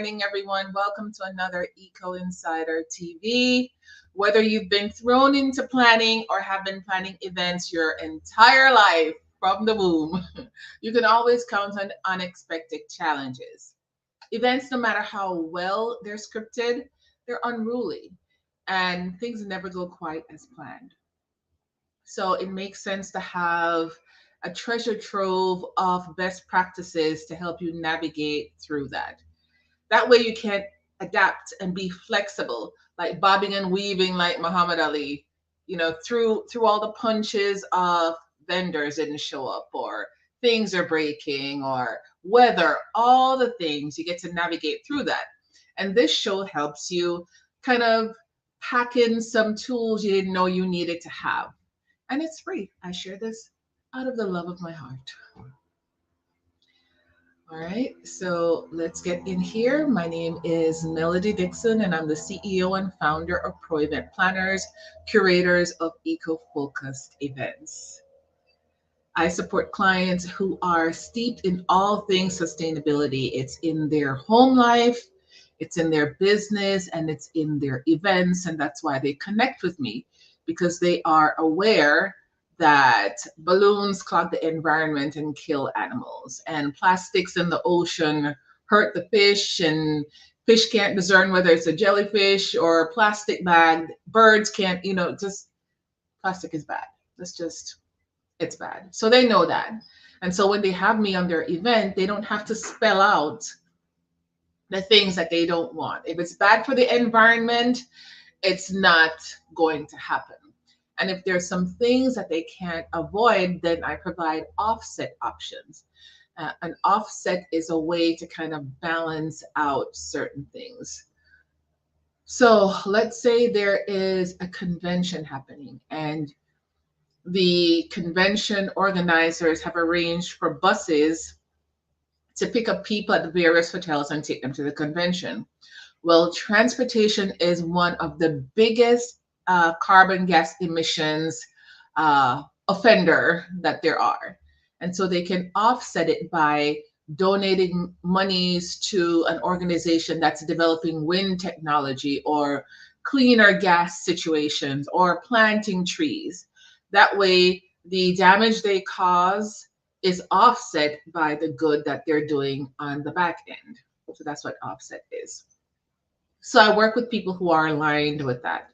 morning, everyone. Welcome to another Eco Insider TV. Whether you've been thrown into planning or have been planning events your entire life from the womb, you can always count on unexpected challenges. Events, no matter how well they're scripted, they're unruly and things never go quite as planned. So it makes sense to have a treasure trove of best practices to help you navigate through that. That way you can adapt and be flexible, like bobbing and weaving like Muhammad Ali, through all the punches of vendors didn't show up or things are breaking or weather, all the things you get to navigate through that. And this show helps you kind of pack in some tools you didn't know you needed to have. And it's free. I share this out of the love of my heart. All right, so let's get in here. My name is Melody Dixon, and I'm the CEO and founder of Pro Event Planners, curators of eco focused events. I support clients who are steeped in all things sustainability. It's in their home life, it's in their business, and it's in their events. And that's why they connect with me because they are aware that balloons clog the environment and kill animals, and plastics in the ocean hurt the fish, and fish can't discern whether it's a jellyfish or a plastic bag. Birds can't, just plastic is bad. It's bad. So they know that. And so when they have me on their event, they don't have to spell out the things that they don't want. If it's bad for the environment, it's not going to happen. And if there's some things that they can't avoid, then I provide offset options. An offset is a way to kind of balance out certain things. So let's say there is a convention happening and the convention organizers have arranged for buses to pick up people at the various hotels and take them to the convention. Well, transportation is one of the biggest carbon gas emissions offender that there are. And so they can offset it by donating monies to an organization that's developing wind technology or cleaner gas situations or planting trees. That way, the damage they cause is offset by the good that they're doing on the back end. So that's what offset is. So I work with people who are aligned with that.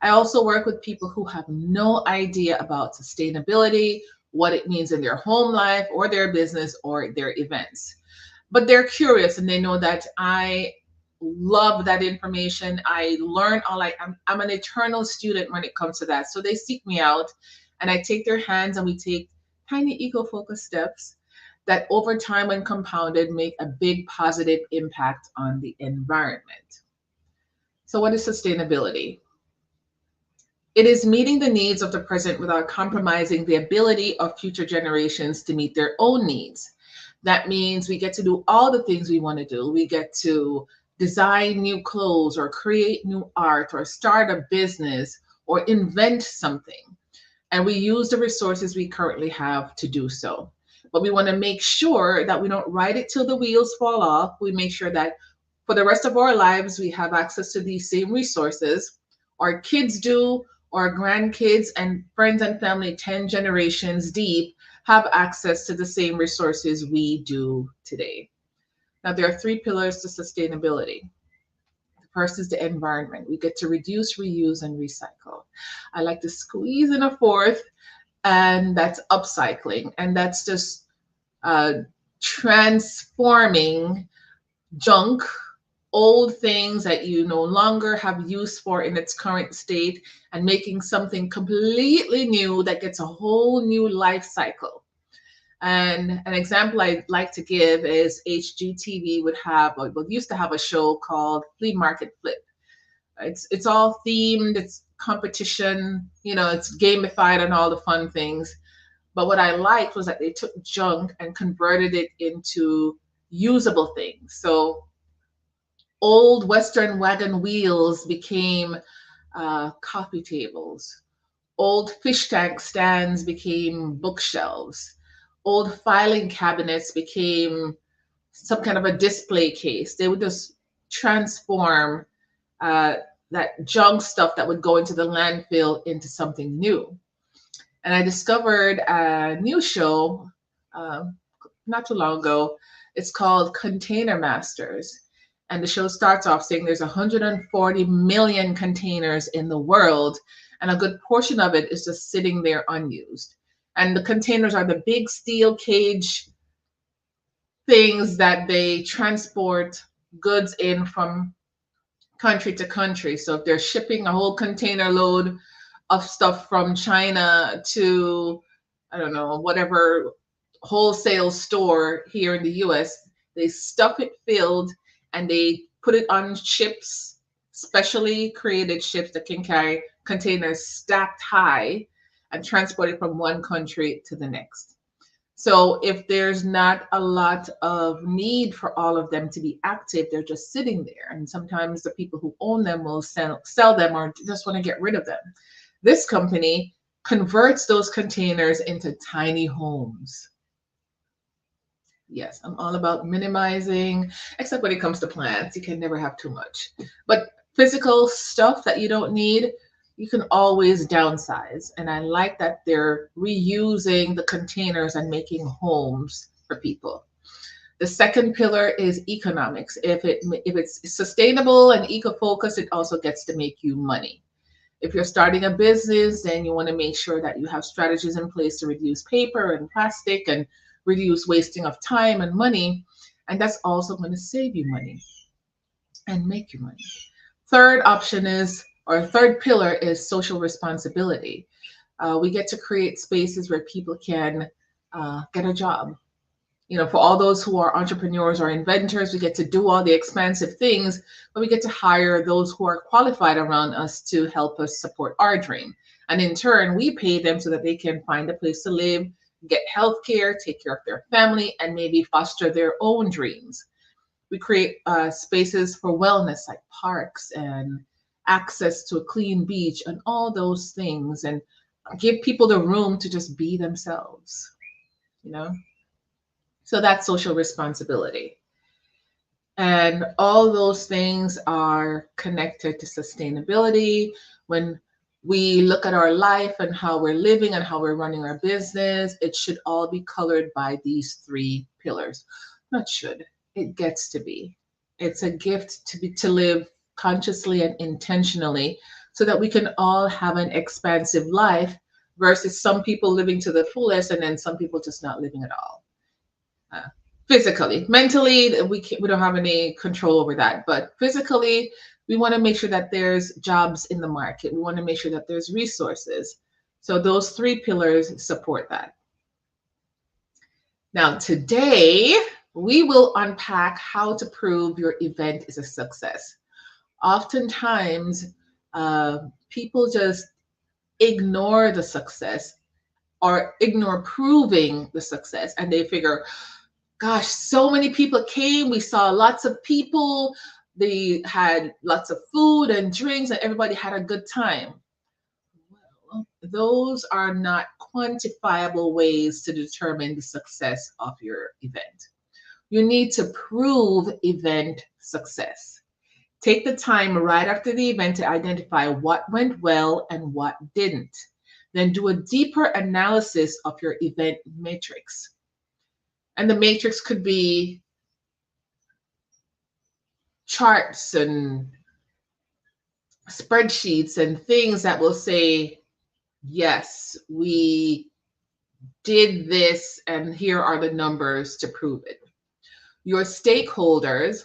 I also work with people who have no idea about sustainability, what it means in their home life or their business or their events. But they're curious and they know that I love that information. I learn all I'm an eternal student when it comes to that. So they seek me out and I take their hands and we take tiny eco-focused steps that over time when compounded make a big positive impact on the environment. So what is sustainability? It is meeting the needs of the present without compromising the ability of future generations to meet their own needs. That means we get to do all the things we want to do. We get to design new clothes or create new art or start a business or invent something. And we use the resources we currently have to do so. But we want to make sure that we don't ride it till the wheels fall off. We make sure that for the rest of our lives, we have access to these same resources. Our kids do, our grandkids and friends and family 10 generations deep have access to the same resources we do today. Now, there are three pillars to sustainability. The first is the environment. We get to reduce, reuse, and recycle. I like to squeeze in a fourth, and that's upcycling. And that's just transforming junk, old things that you no longer have use for in its current state and making something completely new that gets a whole new life cycle. And an example I'd like to give is HGTV used to have a show called Flea Market Flip. It's all themed, it's competition, it's gamified and all the fun things. But what I liked was that they took junk and converted it into usable things. So old Western wagon wheels became coffee tables. Old fish tank stands became bookshelves. Old filing cabinets became some kind of a display case. They would just transform uh, that junk stuff that would go into the landfill into something new. And I discovered a new show um, not too long ago. It's called Container Masters. And the show starts off saying there's 140 million containers in the world, and a good portion of it is just sitting there unused. And the containers are the big steel cage things that they transport goods in from country to country. So if they're shipping a whole container load of stuff from China to, I don't know, whatever wholesale store here in the US, they stuff it filled and they put it on ships, specially created ships that can carry containers stacked high and transport it from one country to the next. So if there's not a lot of need for all of them to be active, they're just sitting there. And sometimes the people who own them will sell them or just want to get rid of them. This company converts those containers into tiny homes. Yes, I'm all about minimizing, except when it comes to plants. You can never have too much. But physical stuff that you don't need, you can always downsize. And I like that they're reusing the containers and making homes for people. The second pillar is economics. If it's sustainable and eco-focused, it also gets to make you money. If you're starting a business, then you want to make sure that you have strategies in place to reduce paper and plastic and reduce wasting of time and money. And that's also going to save you money and make you money. Third option is, or third pillar is social responsibility. We get to create spaces where people can get a job. You know, for all those who are entrepreneurs or inventors, we get to do all the expensive things, but we get to hire those who are qualified around us to help us support our dream. And in turn, we pay them so that they can find a place to live, get health care, take care of their family, and maybe foster their own dreams. We create spaces for wellness like parks and access to a clean beach and all those things, and give people the room to just be themselves, you know? So that's social responsibility. And all those things are connected to sustainability. When we look at our life and how we're living and how we're running our business, it should all be colored by these three pillars. Not should, it gets to be. It's a gift to live consciously and intentionally so that we can all have an expansive life versus some people living to the fullest and then some people just not living at all. Physically, mentally, we don't have any control over that, but physically, we want to make sure that there's jobs in the market. We want to make sure that there's resources. So those three pillars support that. Now, today, we will unpack how to prove your event is a success. Oftentimes, people just ignore the success or ignore proving the success, and they figure, gosh, so many people came. We saw lots of people. They had lots of food and drinks, and everybody had a good time. Well, those are not quantifiable ways to determine the success of your event. You need to prove event success. Take the time right after the event to identify what went well and what didn't. Then do a deeper analysis of your event matrix. And the matrix could be charts and spreadsheets and things that will say, yes, we did this, and here are the numbers to prove it. Your stakeholders,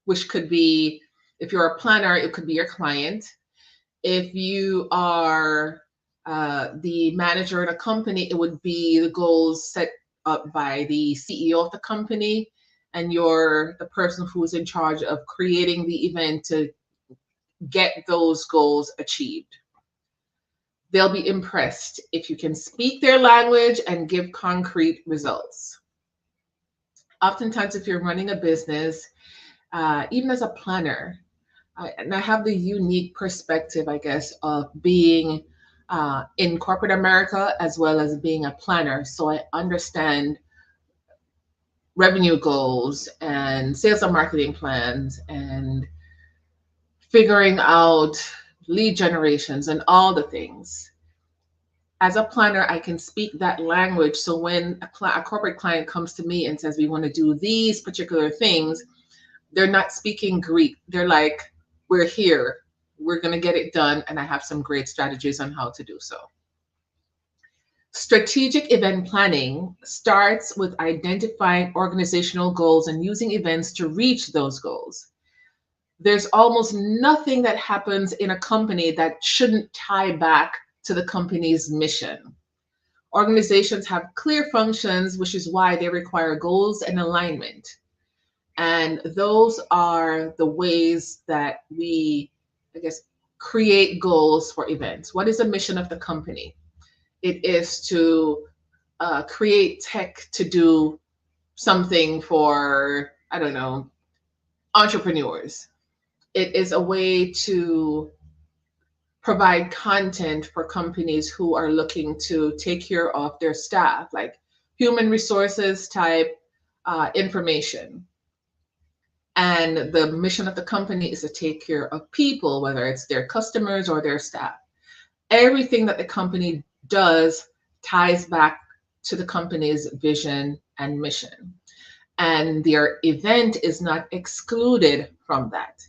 which could be, if you're a planner, it could be your client. If you are the manager at a company, it would be the goals set up by the CEO of the company, and you're the person who's in charge of creating the event to get those goals achieved. They'll be impressed if you can speak their language and give concrete results. Oftentimes, if you're running a business, even as a planner, and I have the unique perspective, I guess, of being in corporate America as well as being a planner. So I understand revenue goals and sales and marketing plans and figuring out lead generations and all the things. As a planner, I can speak that language. So when a corporate client comes to me and says, we want to do these particular things, they're not speaking Greek. They're like, we're here, we're going to get it done. And I have some great strategies on how to do so. Strategic event planning starts with identifying organizational goals and using events to reach those goals. There's almost nothing that happens in a company that shouldn't tie back to the company's mission. Organizations have clear functions, which is why they require goals and alignment. And those are the ways that we, I guess, create goals for events. What is the mission of the company? It is to create tech to do something for, I don't know, entrepreneurs. It is a way to provide content for companies who are looking to take care of their staff, like human resources type information. And the mission of the company is to take care of people, whether it's their customers or their staff. Everything that the company does ties back to the company's vision and mission. And their event is not excluded from that.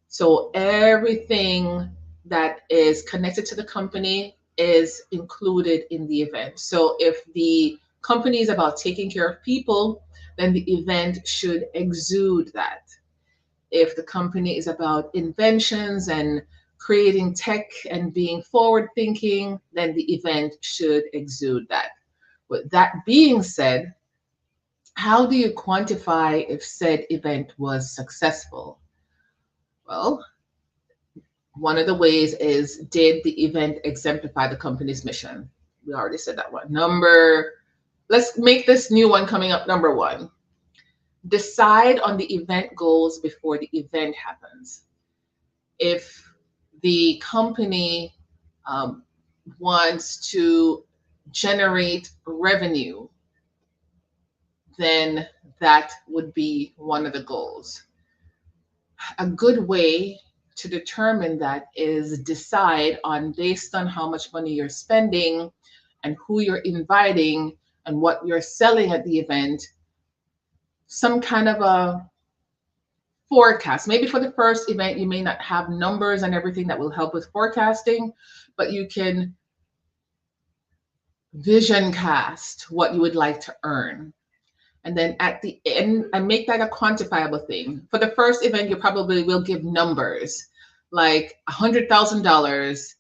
So everything that is connected to the company is included in the event. So if the company is about taking care of people, then the event should exude that. If the company is about inventions and creating tech and being forward thinking, then the event should exude that. With that being said, how do you quantify if said event was successful? Well, one of the ways is, did the event exemplify the company's mission? We already said that one. Let's make this new one coming up, number one. Decide on the event goals before the event happens. If the company wants to generate revenue, then that would be one of the goals. A good way to determine that is decide on, based on how much money you're spending and who you're inviting and what you're selling at the event, some kind of a forecast. Maybe for the first event, you may not have numbers and everything that will help with forecasting, but you can vision cast what you would like to earn. And then at the end, and make that a quantifiable thing. For the first event, you probably will give numbers like $100,000.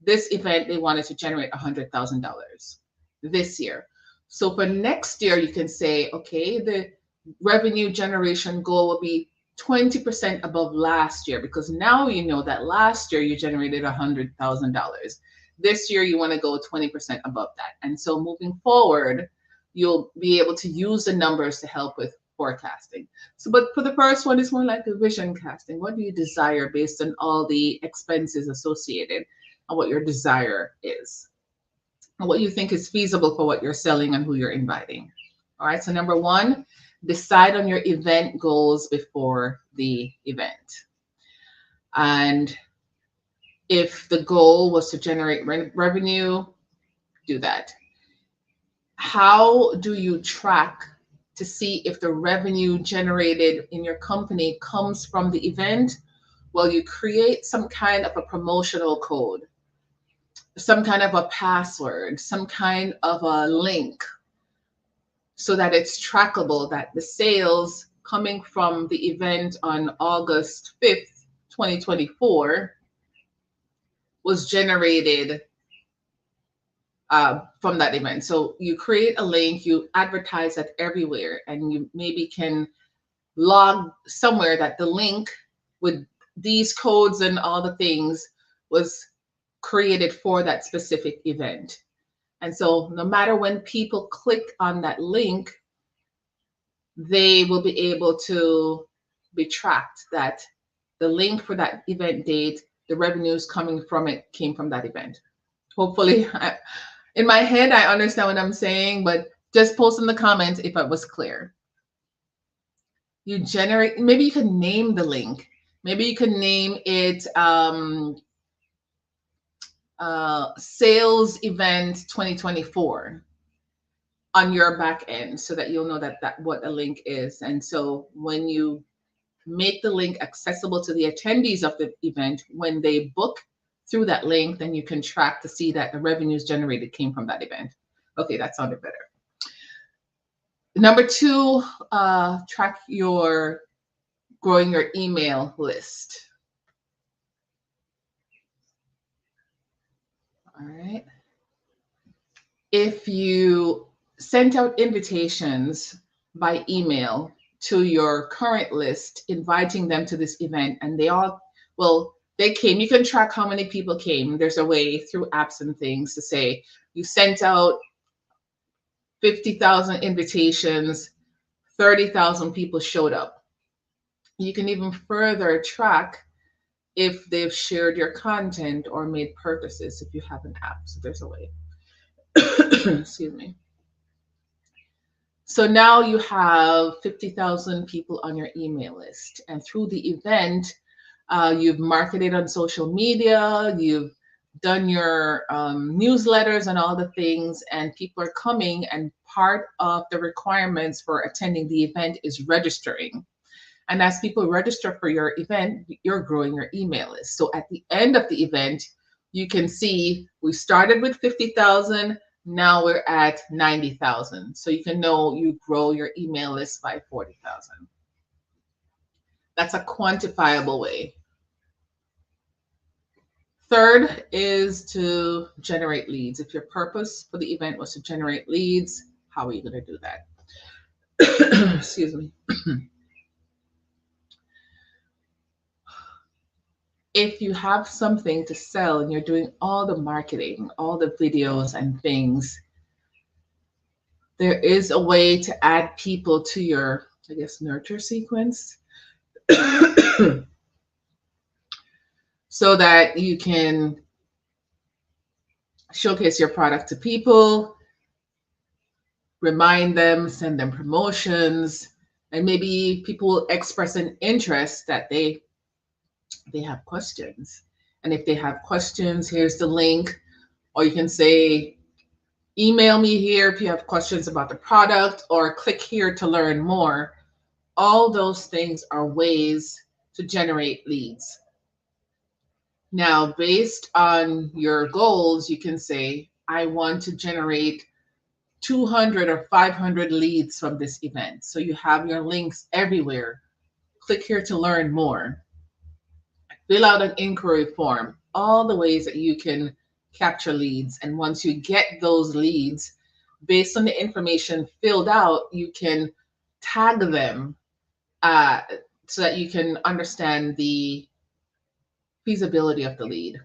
This event, they wanted to generate $100,000 this year. So for next year, you can say, okay, the revenue generation goal will be 20% above last year, because now you know that last year you generated $100,000. This year, you want to go 20% above that. And so moving forward, you'll be able to use the numbers to help with forecasting. So, but for the first one, it's more like a vision casting. What do you desire based on all the expenses associated and what your desire is, and what you think is feasible for what you're selling and who you're inviting. All right, so number one, decide on your event goals before the event. And if the goal was to generate revenue, do that. How do you track to see if the revenue generated in your company comes from the event? Well, you create some kind of a promotional code, some kind of a password, some kind of a link, so that it's trackable that the sales coming from the event on August 5th, 2024 was generated from that event. So you create a link, you advertise that everywhere, and you maybe can log somewhere that the link with these codes and all the things was created for that specific event. And so no matter when people click on that link, they will be able to be tracked that the link for that event date, the revenues coming from it came from that event. Hopefully, in my head, I understand what I'm saying, but just post in the comments if it was clear. You generate, maybe you can name the link. Maybe you can name it sales event 2024 on your back end so that you'll know that what a link is. And so when you make the link accessible to the attendees of the event, when they book through that link, then you can track to see that the revenues generated came from that event. Okay, that sounded better. Number two, track your growing your email list. All right. If you sent out invitations by email to your current list, inviting them to this event, and they came, you can track how many people came. There's a way through apps and things to say you sent out 50,000 invitations, 30,000 people showed up. You can even further track if they've shared your content or made purchases if you have an app. So there's a way. Excuse me. So now you have 50,000 people on your email list. And through the event, you've marketed on social media, you've done your newsletters and all the things, and people are coming. And part of the requirements for attending the event is registering. And as people register for your event, you're growing your email list. So at the end of the event, you can see we started with 50,000. Now we're at 90,000. So you can know you grow your email list by 40,000. That's a quantifiable way. Third is to generate leads. If your purpose for the event was to generate leads, how are you going to do that? Excuse me. If you have something to sell and you're doing all the marketing, all the videos and things, there is a way to add people to your, I guess, nurture sequence so that you can showcase your product to people, remind them, send them promotions, and maybe people will express an interest that they have questions. And if they have questions, here's the link. Or you can say, email me here if you have questions about the product, or click here to learn more. All those things are ways to generate leads. Now, based on your goals, you can say, I want to generate 200 or 500 leads from this event. So you have your links everywhere. Click here to learn more. Fill out an inquiry form, all the ways that you can capture leads. And once you get those leads, based on the information filled out, you can tag them so that you can understand the feasibility of the lead.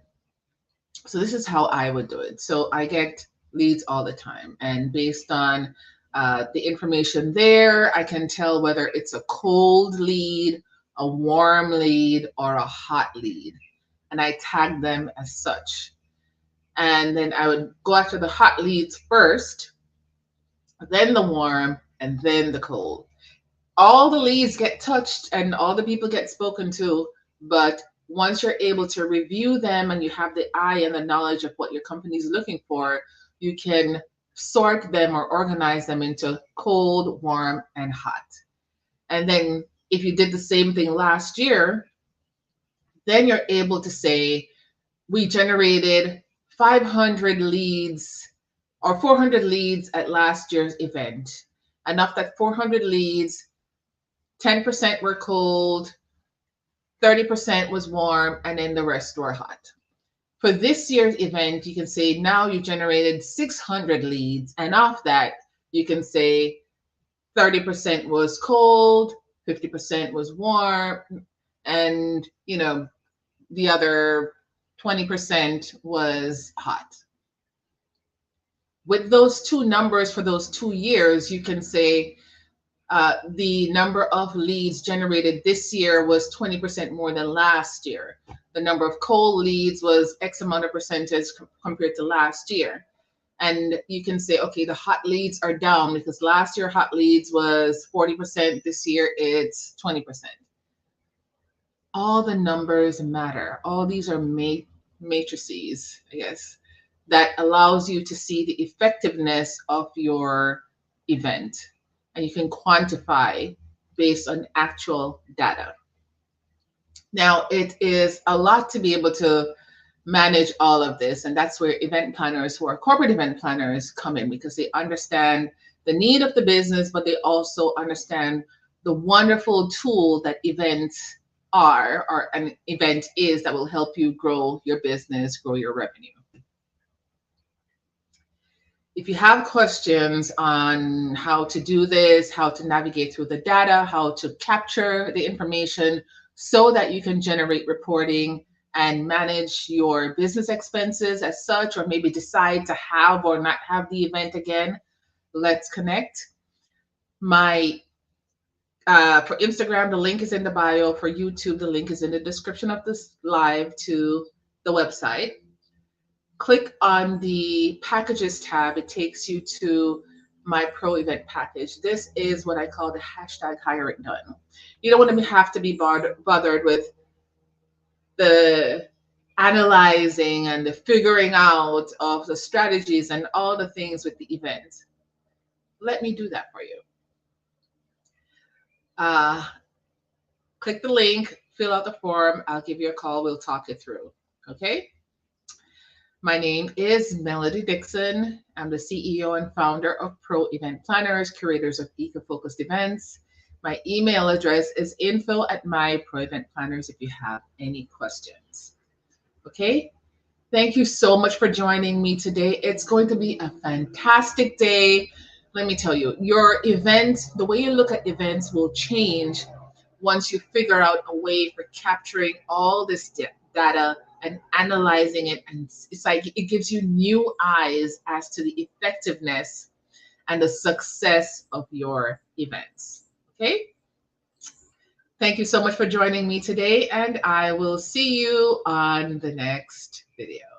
So this is how I would do it. So I get leads all the time, and based on the information there, I can tell whether it's a cold lead, a warm lead, or a hot lead, and I tag them as such. And then I would go after the hot leads first, then the warm, and then the cold. All the leads get touched and all the people get spoken to, but once you're able to review them and you have the eye and the knowledge of what your company is looking for, you can sort them or organize them into cold, warm, and hot. And then if you did the same thing last year, then you're able to say, we generated 500 leads or 400 leads at last year's event. And of that 400 leads, 10% were cold, 30% was warm, and then the rest were hot. For this year's event, you can say now you generated 600 leads, and off that, you can say 30% was cold, 50% was warm, and the other 20% was hot. With those two numbers for those 2 years, you can say the number of leads generated this year was 20% more than last year. The number of cold leads was X amount of percentage compared to last year. And you can say, okay, the hot leads are down because last year hot leads was 40%, this year it's 20%. All the numbers matter. All these are matrices, I guess, that allows you to see the effectiveness of your event. And you can quantify based on actual data. Now, it is a lot to be able to manage all of this. And that's where event planners who are corporate event planners come in, because they understand the need of the business, but they also understand the wonderful tool that events are, or an event is, that will help you grow your business, grow your revenue. If you have questions on how to do this, how to navigate through the data, how to capture the information so that you can generate reporting and manage your business expenses as such, or maybe decide to have or not have the event again, let's connect. My for Instagram, the link is in the bio. For YouTube, the link is in the description of this live to the website. Click on the packages tab. It takes you to my pro event package. This is what I call the hashtag hire it done. You don't want to have to be bothered with the analyzing and the figuring out of the strategies and all the things with the event. Let me do that for you. Click the link, fill out the form. I'll give you a call. We'll talk it through. Okay? My name is Melody Dixon. I'm the CEO and founder of Pro Event Planners, curators of eco-focused events. My email address is info@myproeventplanners if you have any questions. Okay? Thank you so much for joining me today. It's going to be a fantastic day. Let me tell you, your event, the way you look at events will change once you figure out a way for capturing all this data and analyzing it. And it's like it gives you new eyes as to the effectiveness and the success of your events. Okay? Thank you so much for joining me today, and I will see you on the next video.